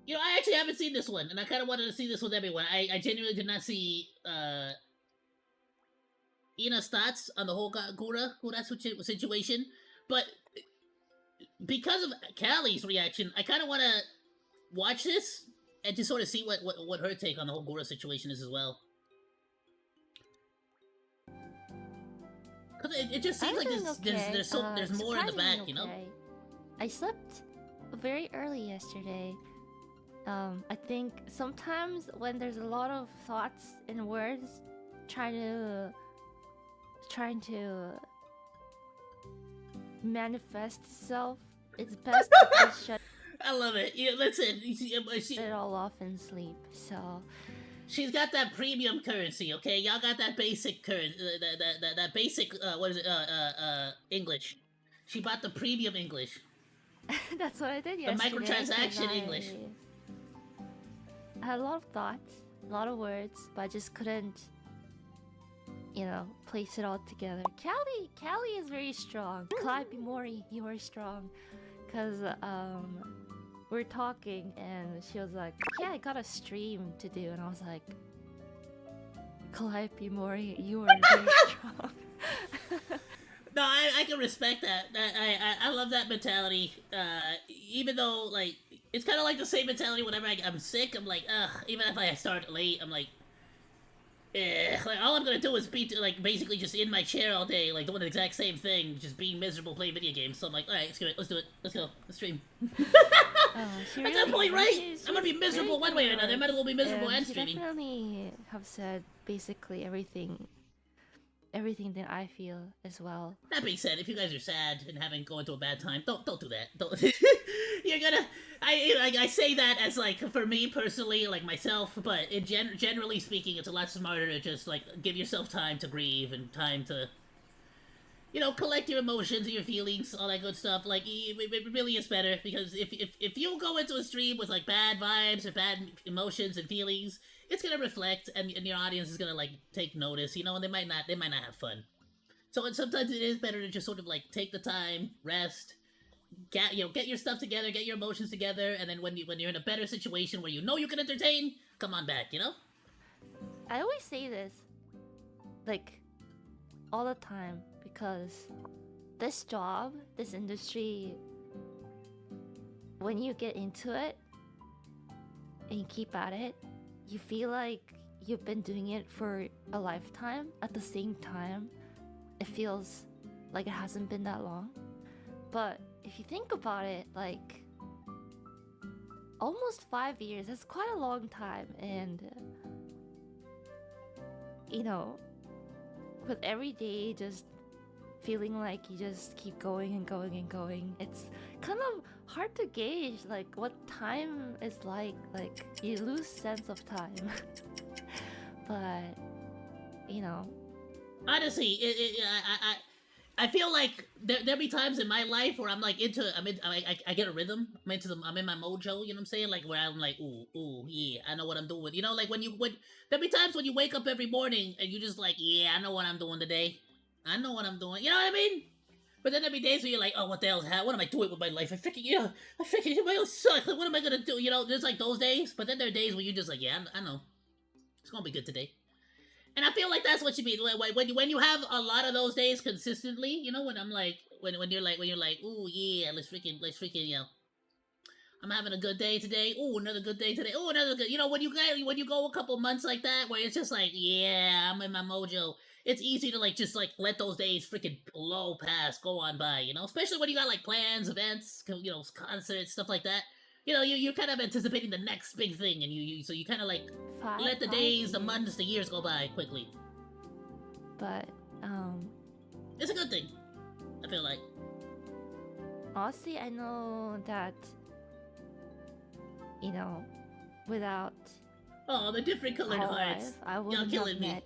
You know, I actually haven't seen this one, and I kind of wanted to see this with everyone. I genuinely did not see Ina's thoughts on the whole Gura situation, but because of Callie's reaction, I kind of want to watch this and just sort of see what her take on the whole Gura situation is as well. Cause it just seems like there's more in the back, you know. I slept very early yesterday. I think sometimes when there's a lot of thoughts and words trying to manifest itself, it's best to just shut I love it. Yeah, listen, it all off and sleep. So she's got that premium currency, okay? Y'all got that basic currency, that basic what is it? English. She bought the premium English. that's what I did yesterday. The microtransaction English. I had a lot of thoughts, a lot of words, but I just couldn't, you know, place it all together. Callie is very strong. Clyde Mori, you are strong. Cause we're talking and she was like, yeah, I got a stream to do, and I was like, Calliope Mori, you are very strong. No, I can respect that. I love that mentality. Even though, like, it's kind of like the same mentality whenever I'm sick. I'm like, ugh. Even if I start late, I'm like, like, all I'm gonna do is be like basically just in my chair all day, like doing the exact same thing, just being miserable playing video games. So I'm like, all right, let's do it. Let's go. Let's stream. At that point, right? I'm gonna be miserable one way or another. I might as well be miserable and streaming. Definitely have said basically everything that I feel as well. That being said, if you guys are sad and going through a bad time, don't do that. Don't. You're gonna. I say that as like for me personally, like myself, but generally speaking, it's a lot smarter to just like give yourself time to grieve and time to, you know, collect your emotions and your feelings, all that good stuff. Like it really is better because if you go into a stream with like bad vibes or bad emotions and feelings, it's gonna reflect, and your audience is gonna like take notice, you know, and they might not have fun. So sometimes it is better to just sort of like take the time, rest, get your stuff together, get your emotions together, and then when you're in a better situation where you know you can entertain, come on back, you know. I always say this, like, all the time, because this job, this industry, when you get into it and you keep at it, you feel like you've been doing it for a lifetime. At the same time, it feels like it hasn't been that long. But if you think about it, like, almost 5 years, that's quite a long time. And, you know, with every day just feeling like you just keep going and going and going, it's kind of hard to gauge, like, what time is like you lose sense of time. But, you know, honestly, I feel like there'll be times in my life where I'm like I get a rhythm. I'm in my mojo. You know what I'm saying? Like where I'm like, ooh, yeah, I know what I'm doing. You know, like when there'll be times when you wake up every morning and you just like, yeah, I know what I'm doing today. I know what I'm doing. You know what I mean? But then there'll be days where you're like, oh, what the hell's happening? What am I doing with my life? I freaking my suck. Like, what am I gonna do? You know, there's like those days. But then there are days where you're just like, yeah, I know, it's gonna be good today. And I feel like that's what you mean when you have a lot of those days consistently. You know, when I'm like when you're like ooh yeah, let's freaking you know, I'm having a good day today. Ooh, another good day today. Ooh, another good. You know, when you go a couple months like that where it's just like, yeah, I'm in my mojo. It's easy to like just like let those days freaking blow past, go on by. You know, especially when you got like plans, events, you know, concerts, stuff like that. You know, you're kind of anticipating the next big thing, and so you kind of like let the days, the months, the years go by quickly. But it's a good thing, I feel like. Honestly, I know that, you know, without the different colored hearts, I wouldn't have met me.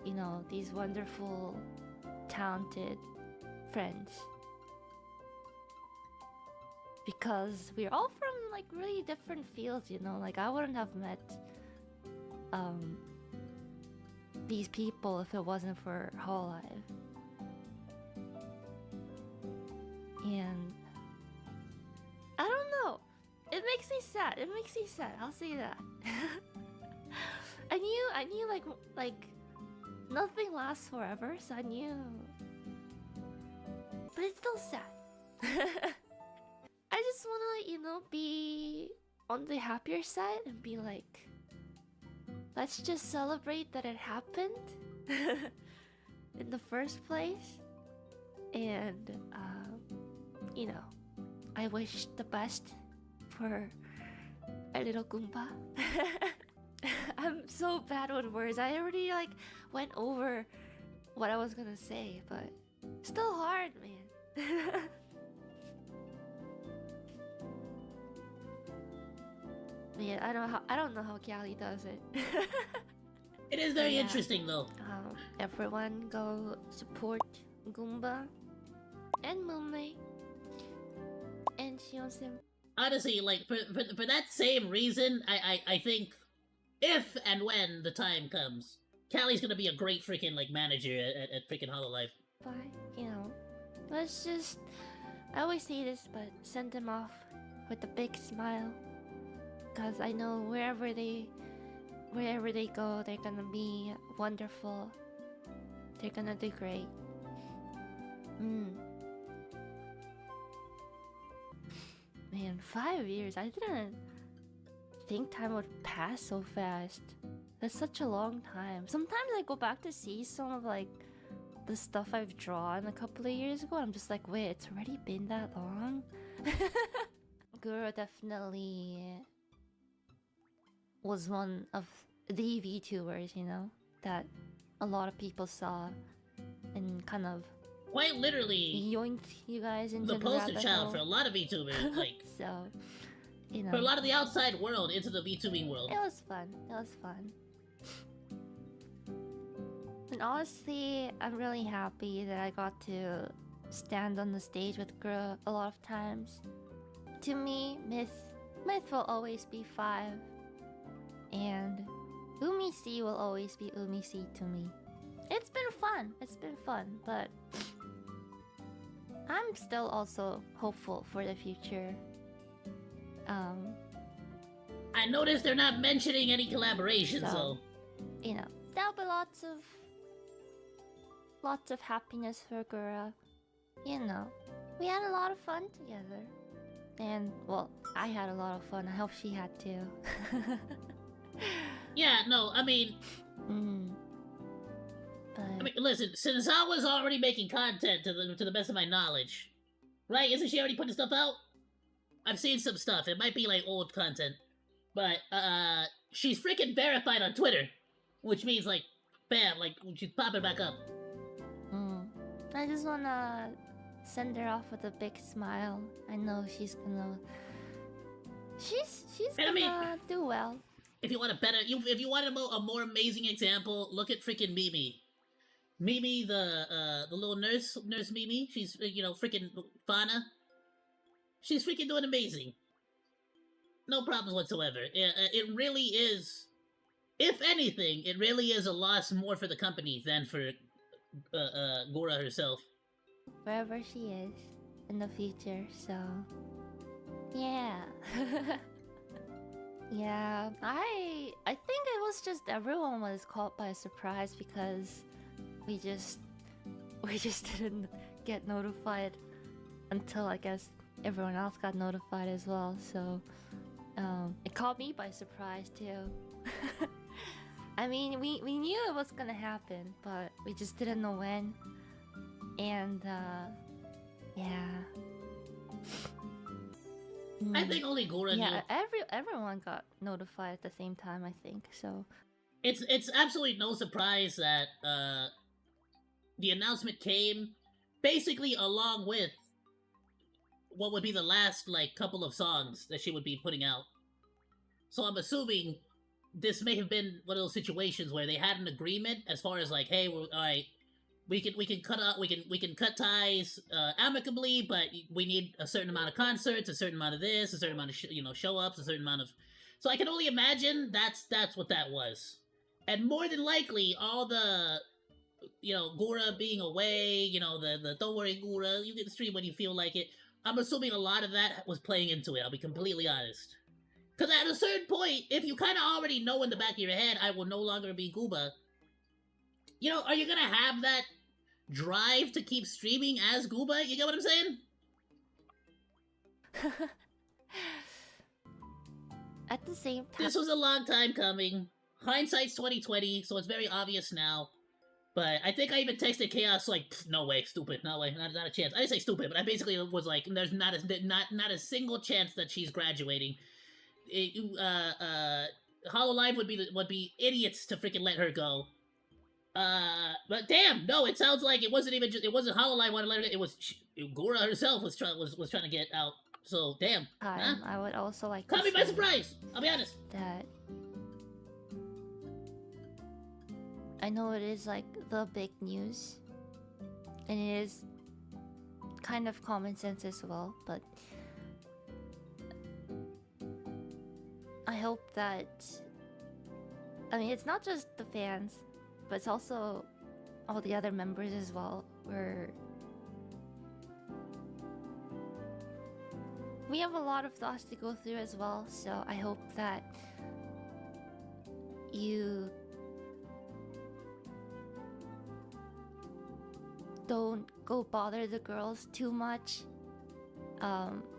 You know, these wonderful, talented friends. Because we're all from like really different fields, you know. Like I wouldn't have met these people if it wasn't for Hololive. And I don't know. It makes makes me sad. It makes me sad. I'll say that. I knew like nothing lasts forever, so I knew. But it's still sad. I just wanna, be on the happier side and be like, let's just celebrate that it happened in the first place. And, I wish the best for our little Goomba. I'm so bad with words. I already went over what I was gonna say, but still hard, man. Man, I don't know how Callie does it. It is very interesting though. Everyone go support Goomba and Moonlight and Shionsim. Honestly, like for that same reason, I think if and when the time comes, Callie's gonna be a great freaking manager at freaking Hololive. But let's just, I always say this, but send them off with a big smile, cause I know wherever they go, they're gonna be wonderful. They're gonna do great. Man, 5 years. I didn't think time would pass so fast. That's such a long time. Sometimes I go back to see some of the stuff I've drawn a couple of years ago. I'm just like, wait, it's already been that long? Gura definitely was one of the VTubers, that a lot of people saw and kind of quite literally yoinked you guys into the poster child for a lot of VTubers. So, for a lot of the outside world into the VTubing world. It was fun. It was fun. And honestly, I'm really happy that I got to stand on the stage with Gura a lot of times. To me, Myth will always be 5. And Umi C will always be Umi C to me. It's been fun, but I'm still also hopeful for the future. I noticed they're not mentioning any collaborations, so there'll be lots of happiness for Gura. We had a lot of fun together. And, well, I had a lot of fun. I hope she had too. Yeah, no, I mean... listen, since I was already making content to the best of my knowledge, right? Isn't she already putting stuff out? I've seen some stuff. It might be old content. But, she's freaking verified on Twitter. Which means, bam, she's popping back up. I just wanna send her off with a big smile. I know she's gonna... She's gonna do well. If you want if you want a more amazing example, look at freaking Mimi. Mimi, the little nurse Mimi. She's freaking Fauna. She's freaking doing amazing. No problems whatsoever. It really is. If anything, it really is a loss more for the company than for Gora herself. Wherever she is in the future, so yeah. Yeah, I think it was just everyone was caught by surprise because we just didn't get notified until I guess everyone else got notified as well. So it caught me by surprise too. I mean, we knew it was gonna happen, but we just didn't know when. And yeah. I think only Gora knew. Yeah, everyone got notified at the same time, I think, so... It's absolutely no surprise that the announcement came basically along with what would be the last, couple of songs that she would be putting out. So I'm assuming this may have been one of those situations where they had an agreement as far as, hey, alright, we can cut ties amicably, but we need a certain amount of concerts, a certain amount of this, a certain amount of show ups, a certain amount of. So I can only imagine that's what that was, and more than likely all the, Gura being away, the don't worry Gura, you can stream when you feel like it. I'm assuming a lot of that was playing into it. I'll be completely honest. Because at a certain point, if you kind of already know in the back of your head, I will no longer be Gooba, you know, are you going to have that drive to keep streaming as Gooba? You get what I'm saying? At the same time, This was a long time coming. Hindsight's 2020, so it's very obvious now. But I think I even texted Chaos like, no way, stupid, no way, not a chance. I didn't say stupid, but I basically was like, there's not a single chance that she's graduating. Hololive would be idiots to freaking let her go. But damn, no, it sounds like it wasn't Hololive wanted to let her go. It was Gora herself was trying to get out. So damn. Huh? I would also like Caught to me by say surprise. I'll be honest. that I know it is like the big news, and it is kind of common sense as well, but I hope that, I mean, it's not just the fans, but it's also all the other members as well, where we have a lot of thoughts to go through as well, so I hope that you don't go bother the girls too much.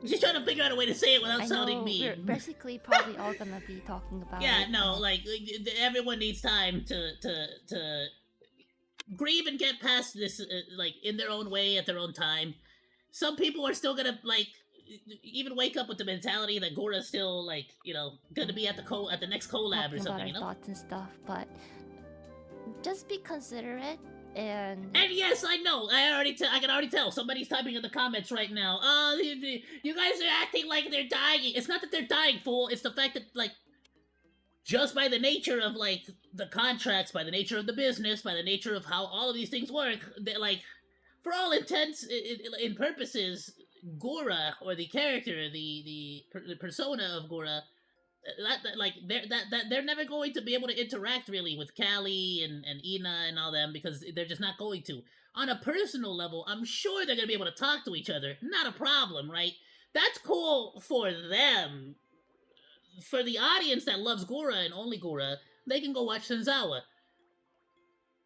Just trying to figure out a way to say it without I sounding know mean. we're basically probably all gonna be talking about Yeah, it. no, like everyone needs time to grieve and get past this, like in their own way at their own time. Some people are still gonna like even wake up with the mentality that Gora's still like, you know, gonna be at the next collab talking or something, about you our know. thoughts and stuff, but just be considerate and yes, I know. I can already tell. Somebody's typing in the comments right now. You guys are acting like they're dying. It's not that they're dying, fool. It's the fact that like, just by the nature of like the contracts, by the nature of the business, by the nature of how all of these things work, that like, for all intents and purposes, Gora or the character, the persona of Gora, they're never going to be able to interact really with Callie and Ina and all them, because they're just not going to. On a personal level, I'm sure they're gonna be able to talk to each other. Not a problem, right? That's cool for them. For the audience that loves Gora and only Gora, they can go watch Senzawa.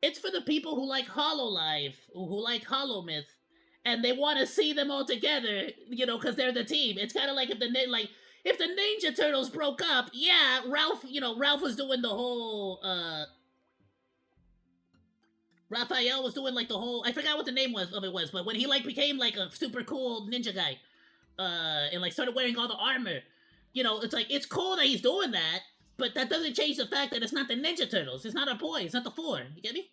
It's for the people who like Hololive, who like Holomyth, and they want to see them all together, you know, because they're the team. It's kind of like if the Ninja Turtles broke up, yeah, Ralph was doing the whole, Raphael was doing like the whole, I forgot what the name was, but when he like became like a super cool ninja guy, and like started wearing all the armor, you know, it's like, it's cool that he's doing that, but that doesn't change the fact that it's not the Ninja Turtles, it's not our boy, it's not the Four, you get me?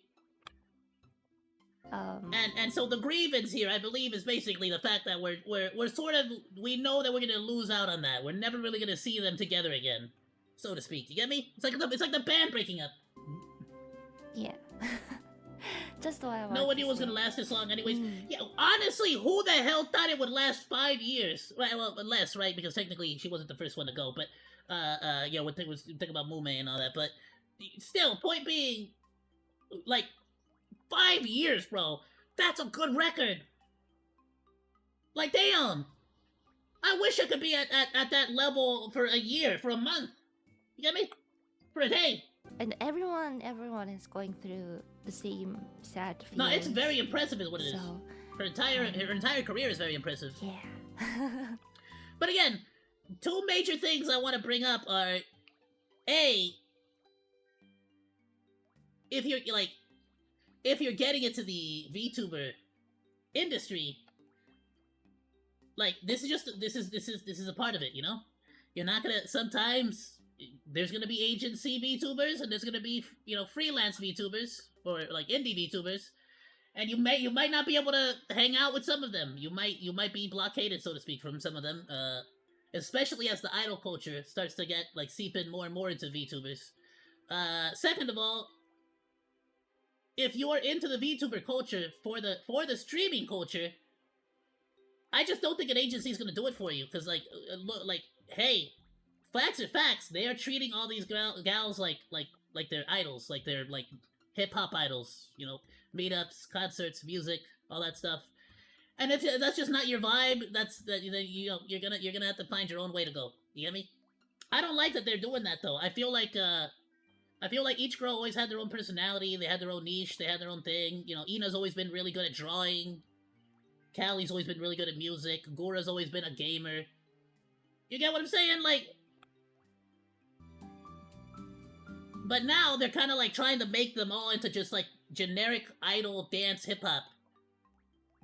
And so the grievance here, I believe, is basically the fact that we're sort of, we know that we're gonna lose out on that. We're never really gonna see them together again, so to speak. You get me? It's like the band breaking up. yeah. Just what I No one knew it was gonna last this long, anyways. Yeah, honestly, who the hell thought it would last 5 years? Right, well, less, right? Because technically she wasn't the first one to go, but yeah, we think about Mume and all that, but still, point being, like, 5 years, bro. That's a good record. Like, damn. I wish I could be at that level for a year, for a month. You get me? For a day. And everyone is going through the same sad feelings. No, it's very impressive is what it is. So, Her entire career is very impressive. yeah. But again, two major things I want to bring up are, A, if you're getting into the VTuber industry, like, this is a part of it, you know? You're not gonna, sometimes there's gonna be agency VTubers and there's gonna be, you know, freelance VTubers or like indie VTubers, and you might not be able to hang out with some of them. You might be blockaded, so to speak, from some of them, especially as the idol culture starts to get like seep in more and more into VTubers. Second of all, if you're into the VTuber culture for the streaming culture, I just don't think an agency is gonna do it for you, because look, like, hey, facts are facts. They are treating all these gals like they're idols, like they're like hip hop idols, you know, meetups, concerts, music, all that stuff. And if that's just not your vibe, then you know you're gonna have to find your own way to go. You get me? I don't like that they're doing that though. I feel like each girl always had their own personality. They had their own niche. They had their own thing. You know, Ina's always been really good at drawing. Callie's always been really good at music. Gura's always been a gamer. You get what I'm saying? Like, but now they're kind of like trying to make them all into just like generic idol dance hip hop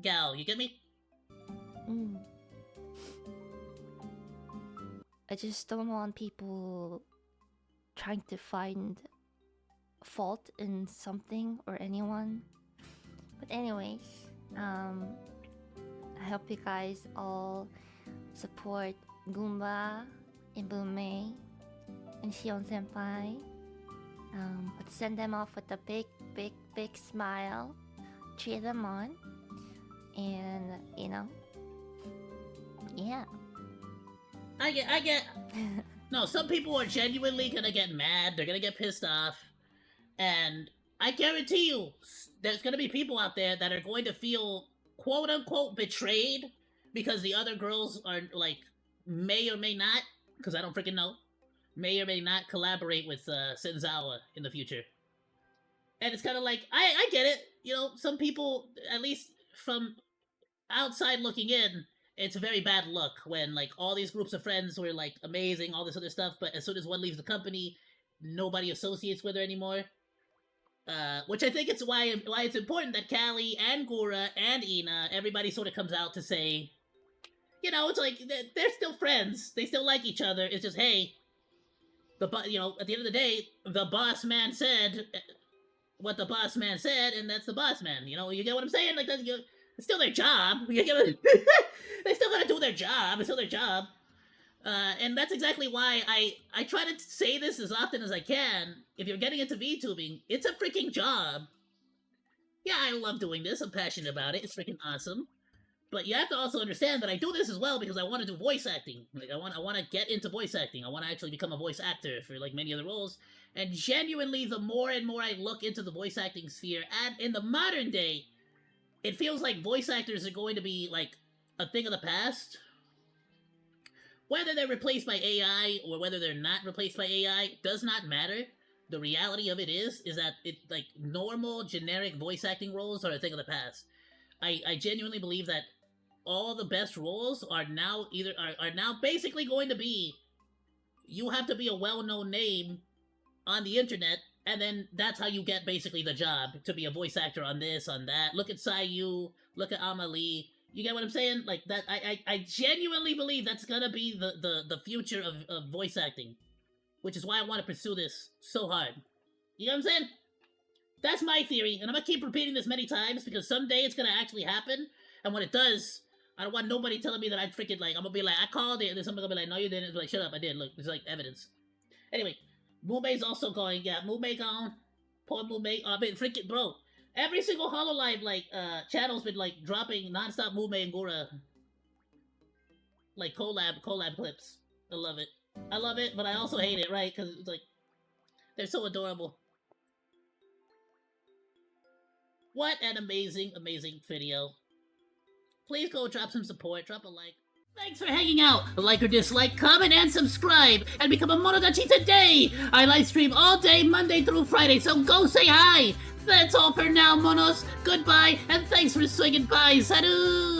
gal. You get me? I just don't want people trying to find fault in something or anyone. But anyways, I hope you guys all support Gooba and Pygmy and Shion Senpai. But send them off with a big smile. Cheer them on. And, you know, yeah. I get. No, some people are genuinely gonna get mad. They're gonna get pissed off. And I guarantee you, there's gonna be people out there that are going to feel quote-unquote betrayed because the other girls are, like, may or may not, because I don't freaking know, may or may not collaborate with Senzawa in the future. And it's kind of like, I get it. You know, some people, at least from outside looking in, it's a very bad look when, like, all these groups of friends were, like, amazing, all this other stuff, but as soon as one leaves the company, nobody associates with her anymore. Which I think it's why it's important that Callie and Gura and Ina, everybody sort of comes out to say, you know, it's like, they're still friends. They still like each other. It's just, hey, you know, at the end of the day, the boss man said what the boss man said, and that's the boss man. You know, you get what I'm saying? Like, it's still their job. You get what, they still gotta do their job. It's still their job. And that's exactly why I try to say this as often as I can. If you're getting into VTubing, it's a freaking job. Yeah, I love doing this. I'm passionate about it. It's freaking awesome. But you have to also understand that I do this as well because I want to do voice acting. Like, I want to get into voice acting. I want to actually become a voice actor for, like, many other roles. And genuinely, the more and more I look into the voice acting sphere, and in the modern day, it feels like voice actors are going to be, like, a thing of the past. Whether they're replaced by AI or whether they're not replaced by AI does not matter. The reality of it is that like, normal, generic voice acting roles are a thing of the past. I genuinely believe that all the best roles are now are now basically going to be, you have to be a well-known name on the internet, and then that's how you get basically the job to be a voice actor on this, on that. Look at Ayoo, look at Amelie. You get what I'm saying? Like, that, I genuinely believe that's gonna be the future of voice acting. Which is why I want to pursue this so hard. You know what I'm saying? That's my theory, and I'm gonna keep repeating this many times, because someday it's gonna actually happen, and when it does, I don't want nobody telling me that I freaking, like, I'm gonna be like, I called it, and then somebody's gonna be like, no you didn't. It's like, shut up, I did, look, it's like evidence. Anyway, Mume's also going, yeah, Mume gone. Poor Mume, I mean, freaking, bro. Every single HoloLive, like, channel's been, like, dropping non-stop Mume and Gura, like, collab clips. I love it. I love it, but I also hate it, right? Because it's like, they're so adorable. What an amazing, amazing video. Please go drop some support, drop a like. Thanks for hanging out. Like or dislike, comment, and subscribe, and become a Monodachi today! I live stream all day, Monday through Friday, so go say hi! That's all for now, Monos. Goodbye, and thanks for swinging by. Salut!